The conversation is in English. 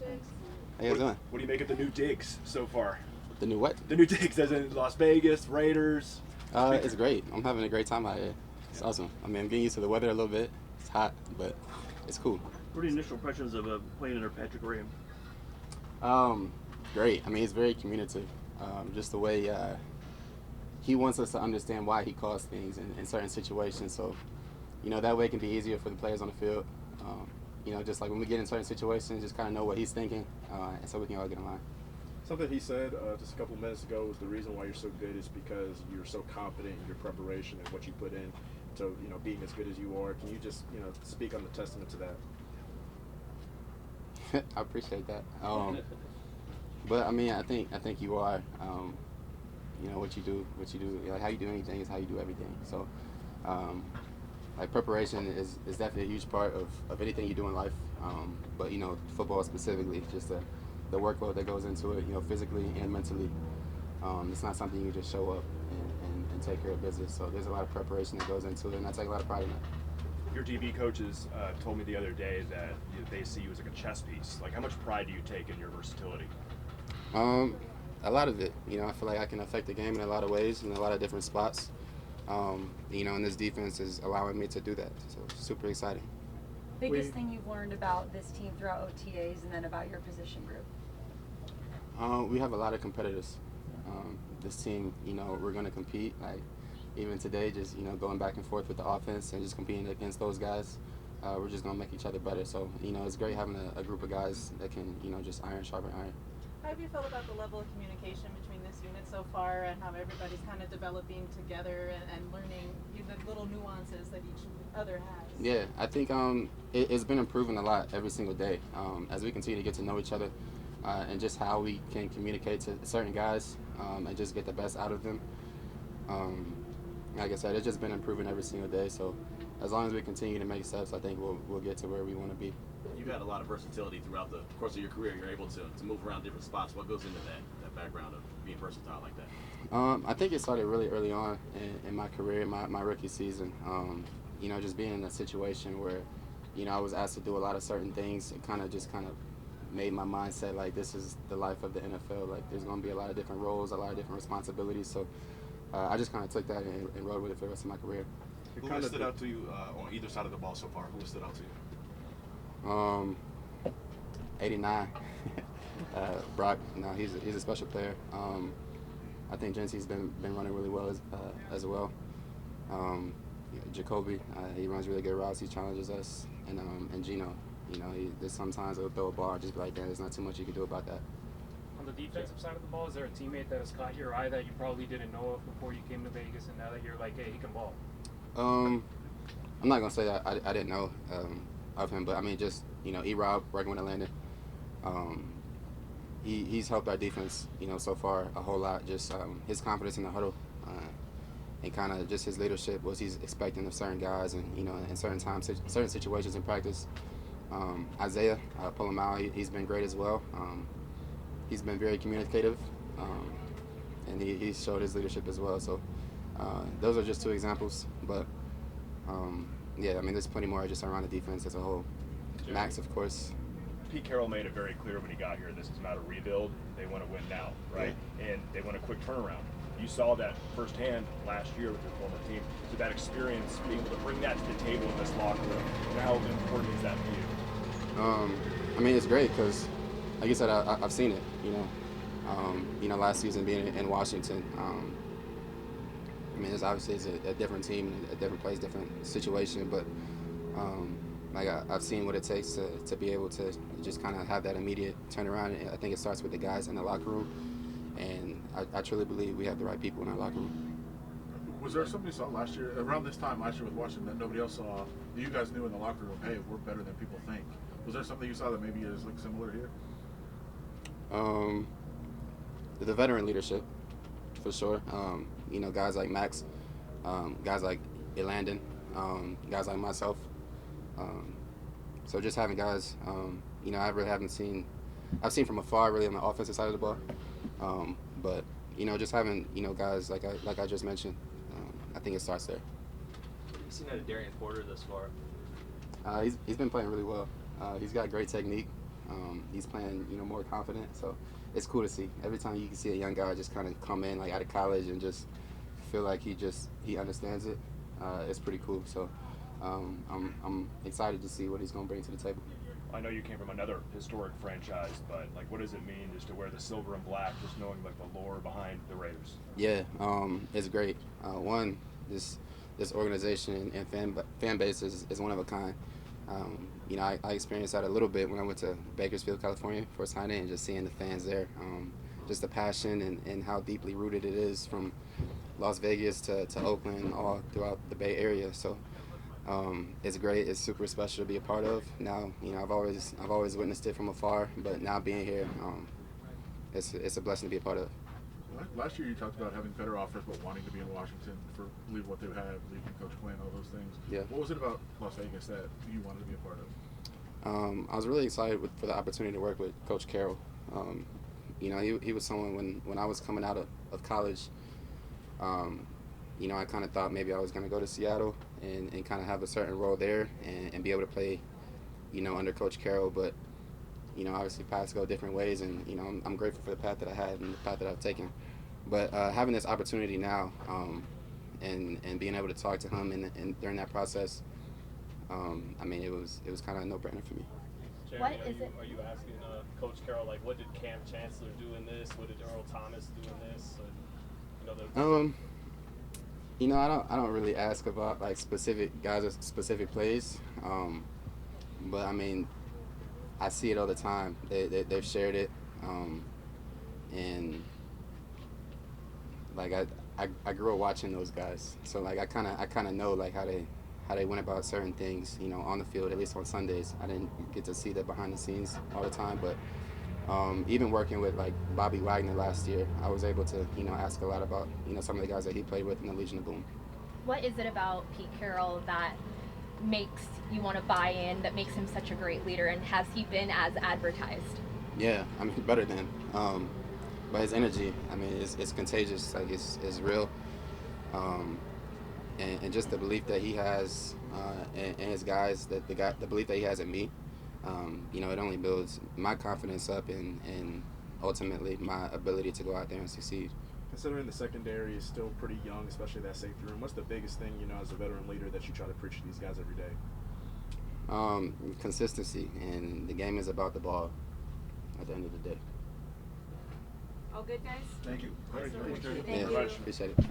How you guys doing? What do you make of the new digs so far? The new what? The new digs, as in Las Vegas, Raiders. It's great. I'm having a great time out here. It's awesome. I mean, I'm getting used to the weather a little bit. It's hot, but it's cool. What are your initial impressions of playing under Patrick Graham? Great. I mean, he's very communicative. Just the way he wants us to understand why he calls things in certain situations. So, that way it can be easier for the players on the field. Just like when we get in certain situations, just kind of know what he's thinking, and so we can all get in line. Something he said just a couple minutes ago was the reason why you're so good is because you're so confident in your preparation and what you put in to being as good as you are. Can you just speak on the testament to that? I appreciate that. But I mean, I think you are. What you do, like how you do anything is how you do everything. So, like preparation is definitely a huge part of anything you do in life. But football specifically, just the workload that goes into it, physically and mentally. It's not something you just show up and take care of business. So there's a lot of preparation that goes into it, and I take a lot of pride in that. Your DB coaches told me the other day that they see you as like a chess piece. Like, how much pride do you take in your versatility? A lot of it. I feel like I can affect the game in a lot of ways, in a lot of different spots. And this defense is allowing me to do that. So it's super exciting. Biggest thing you've learned about this team throughout OTAs and then about your position group? We have a lot of competitors. This team, we're going to compete. Like even today, just going back and forth with the offense and just competing against those guys. We're just going to make each other better. So it's great having a group of guys that can just iron sharpen iron. How have you felt about the level of communication between this unit so far and how everybody's kind of developing together and learning the little nuances that each other has? Yeah, I think it's been improving a lot every single day as we continue to get to know each other and just how we can communicate to certain guys and just get the best out of them. Like I said, it's just been improving every single day. So as long as we continue to make steps, I think we'll get to where we want to be. You've had a lot of versatility throughout the course of your career. You're able to move around different spots. What goes into that background of being versatile like that? I think it started really early on in my career, my rookie season. Just being in a situation where, I was asked to do a lot of certain things. It kind of made my mindset like this is the life of the NFL. Like there's going to be a lot of different roles, a lot of different responsibilities. So I just kind of took that and rode with it for the rest of my career. Who has stood out to you on either side of the ball so far? Who has stood out to you? 89. Brock, he's a special player. I think Jency's been running really well as well. Jacoby, he runs really good routes. He challenges us, and Gino, there's sometimes he'll throw a ball and just be like, "Damn, there's not too much you can do about that." On the defensive side of the ball, is there a teammate that has caught your eye that you probably didn't know of before you came to Vegas, and now that you're like, "Hey, he can ball"? I'm not gonna say that I didn't know of him, but I mean, just E-Rob working with Atlanta. He's helped our defense, so far a whole lot. Just his confidence in the huddle, and kind of just his leadership, what he's expecting of certain guys, and in certain times, certain situations in practice. Isaiah, pull him out. He's been great as well. He's been very communicative, and he showed his leadership as well. So those are just two examples, but yeah, I mean, there's plenty more just around the defense as a whole. Max, of course. Pete Carroll made it very clear when he got here, this is not a rebuild. They want to win now, right? Yeah. And they want a quick turnaround. You saw that firsthand last year with your former team. So that experience, being able to bring that to the table in this locker room, how important is that for you? I mean, it's great because, like you said, I've seen it. Last season being in Washington. I mean, it's obviously a different team, a different place, different situation, but I've seen what it takes to be able to just kind of have that immediate turnaround. And I think it starts with the guys in the locker room, and I truly believe we have the right people in our locker room. Was there something you saw last year, around this time last year with Washington, that nobody else saw, that you guys knew in the locker room, hey, we're better than people think? Was there something you saw that maybe is similar here? The veteran leadership, for sure. Guys like Max, guys like Elandon, guys like myself. So just having guys, I really haven't seen. I've seen from afar, really, on the offensive side of the ball. But just having guys like I just mentioned, I think it starts there. What have you seen out of Darian Porter thus far? He's been playing really well. He's got great technique. He's playing, more confident. So it's cool to see. Every time you can see a young guy just kind of come in like out of college and just feel like he understands it, it's pretty cool. So I'm excited to see what he's going to bring to the table. I know you came from another historic franchise, but like, what does it mean just to wear the silver and black, just knowing like the lore behind the Raiders? Yeah, it's great. One, this organization and fan base is one of a kind. I experienced that a little bit when I went to Bakersfield, California for a signing, and just seeing the fans there. Just the passion and how deeply rooted it is from Las Vegas to Oakland, all throughout the Bay Area. So it's great. It's super special to be a part of. Now, I've always witnessed it from afar, but now being here, it's a blessing to be a part of. Last year you talked about having better offers, but wanting to be in Washington for leave what they have, leaving Coach Quinn, all those things. Yeah. What was it about Las Vegas that you wanted to be a part of? I was really excited for the opportunity to work with Coach Carroll. He was someone when I was coming out of college. I kind of thought maybe I was going to go to Seattle and kind of have a certain role there and be able to play, under Coach Carroll. But, obviously paths go different ways, and, I'm grateful for the path that I had and the path that I've taken. But having this opportunity now and being able to talk to him and during that process, it was kind of a no-brainer for me. Jeremy, are you asking Coach Carroll, like, what did Cam Chancellor do in this? What did Earl Thomas do in this? I don't really ask about like specific guys or specific plays, but I see it all the time. They've shared it, and like I grew up watching those guys, so like I kind of know like how they went about certain things, on the field, at least on Sundays. I didn't get to see the behind the scenes all the time, but even working with like Bobby Wagner last year, I was able to ask a lot about some of the guys that he played with in the Legion of Boom. What is it about Pete Carroll that makes you want to buy in, that makes him such a great leader, and has he been as advertised? Yeah, better than. But his energy, it's contagious. Like it's real, and just the belief that he has in his guys, the belief that he has in me. It only builds my confidence up and ultimately my ability to go out there and succeed. Considering the secondary is still pretty young, especially that safety room, what's the biggest thing, as a veteran leader that you try to preach to these guys every day? Consistency, and the game is about the ball at the end of the day. All good, guys? Thank you. Thank you. Yeah, appreciate it.